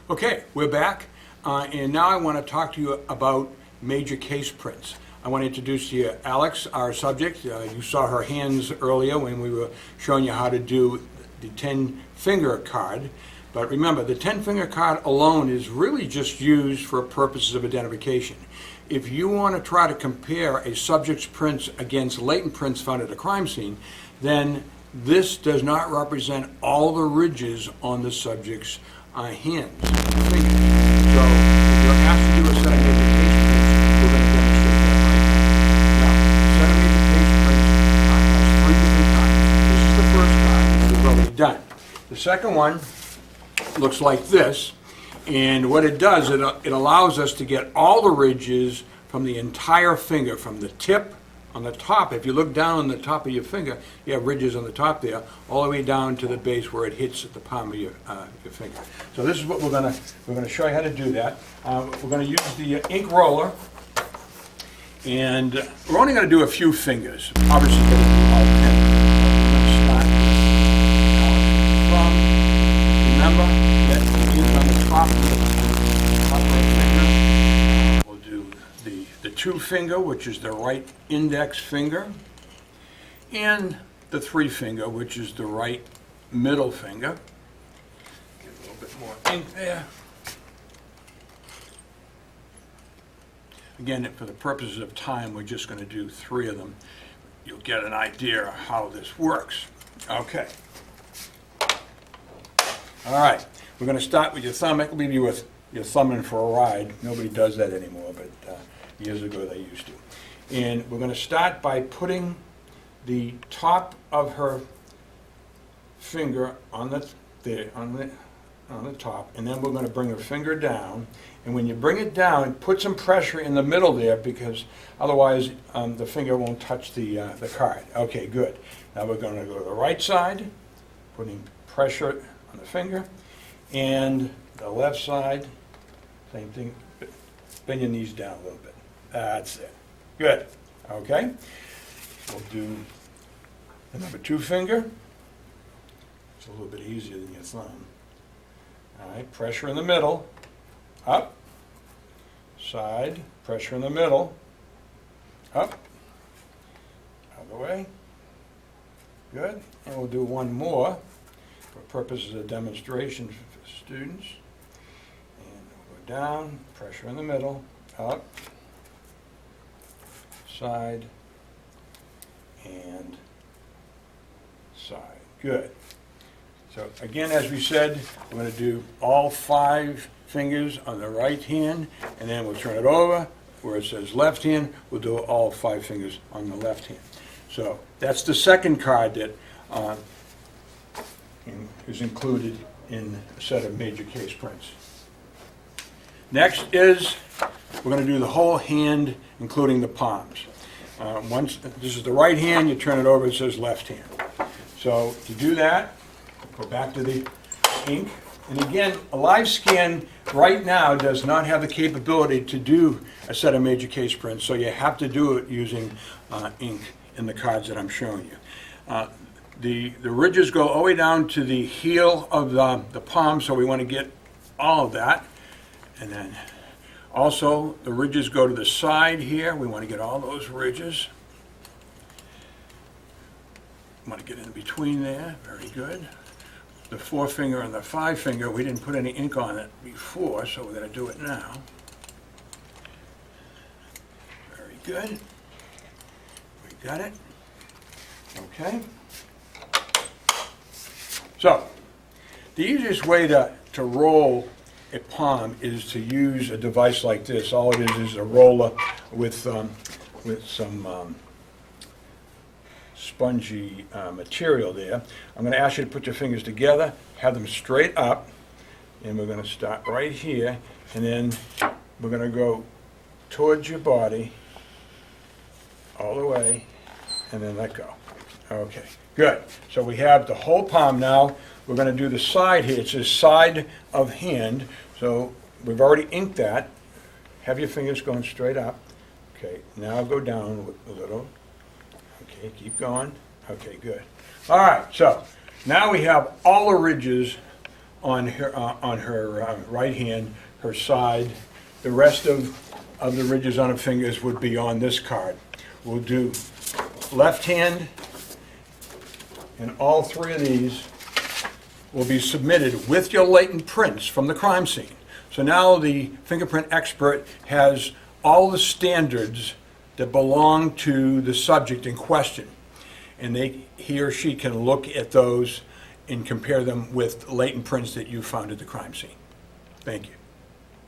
Okay, we're back, and now I want to talk to you about major case prints. I want to introduce to you Alex, our subject. You saw her hands earlier when we were showing you how to do the 10-finger card. But remember, the 10-finger card alone is really just used for purposes of identification. If you want to try to compare a subject's prints against latent prints found at a crime scene, then this does not represent all the ridges on the subject's hands. So if you're asked to do a set of major case prints, we're going to demonstrate that right now. Now, set of major case prints has 3 different kinds. This is the first kind we've already done. The second one looks like this, and what it does, it allows us to get all the ridges from the entire finger, from the tip on the top. If you look down on the top of your finger, you have ridges on the top there, all the way down to the base where it hits at the palm of your finger. So this is what we're going to show you how to do that. We're going to use the ink roller, and we're only going to do a few fingers. Obviously, we're going to do all 10. Remember that it is on the top of the finger. We'll do the 2-finger, which is the right index finger, and the 3-finger, which is the right middle finger. Get a little bit more ink there. Again, for the purposes of time, we're just going to do 3 of them. You'll get an idea of how this works. Okay. All right, we're going to start with your thumb. I can leave you with your thumb in for a ride. Nobody does that anymore, but years ago they used to. And we're going to start by putting the top of her finger on the top, and then we're going to bring her finger down. And when you bring it down, put some pressure in the middle there, because otherwise the finger won't touch the card. Okay, good. Now we're going to go to the right side, putting pressure on the finger, and the left side, same thing. Bend your knees down a little bit. That's it. Good. Okay. We'll do the number 2 finger. It's a little bit easier than your thumb. All right. Pressure in the middle. Up. Side. Pressure in the middle. Up. Other way. Good. And we'll do one more for purposes of demonstration for students. And we'll go down, pressure in the middle, up, side, and side. Good. So again, as we said, we're going to do all 5 fingers on the right hand, and then we'll turn it over. Where it says left hand, we'll do all 5 fingers on the left hand. So that's the second card that is included in a set of major case prints. Next is, we're going to do the whole hand, including the palms. Once this is the right hand, you turn it over, it says left hand. So to do that, go back to the ink. And again, a live scan right now does not have the capability to do a set of major case prints, so you have to do it using ink in the cards that I'm showing you. The ridges go all the way down to the heel of the palm, so we want to get all of that. And then also the ridges go to the side here. We want to get all those ridges. Want to get in between there. Very good. The 4-finger and the 5-finger, we didn't put any ink on it before, so we're going to do it now. Very good. We got it. Okay. So, the easiest way to roll a palm is to use a device like this. All it is a roller with some spongy material there. I'm going to ask you to put your fingers together, have them straight up, and we're going to start right here, and then we're going to go towards your body all the way, and then let go. Okay. Good. So we have the whole palm now. We're going to do the side here. It says side of hand. So we've already inked that. Have your fingers going straight up. Okay. Now go down a little. Okay. Keep going. Okay. Good. All right. So now we have all the ridges on her right hand, her side. The rest of the ridges on her fingers would be on this card. We'll do left hand, and all three of these will be submitted with your latent prints from the crime scene. So now the fingerprint expert has all the standards that belong to the subject in question, and he or she can look at those and compare them with latent prints that you found at the crime scene. Thank you.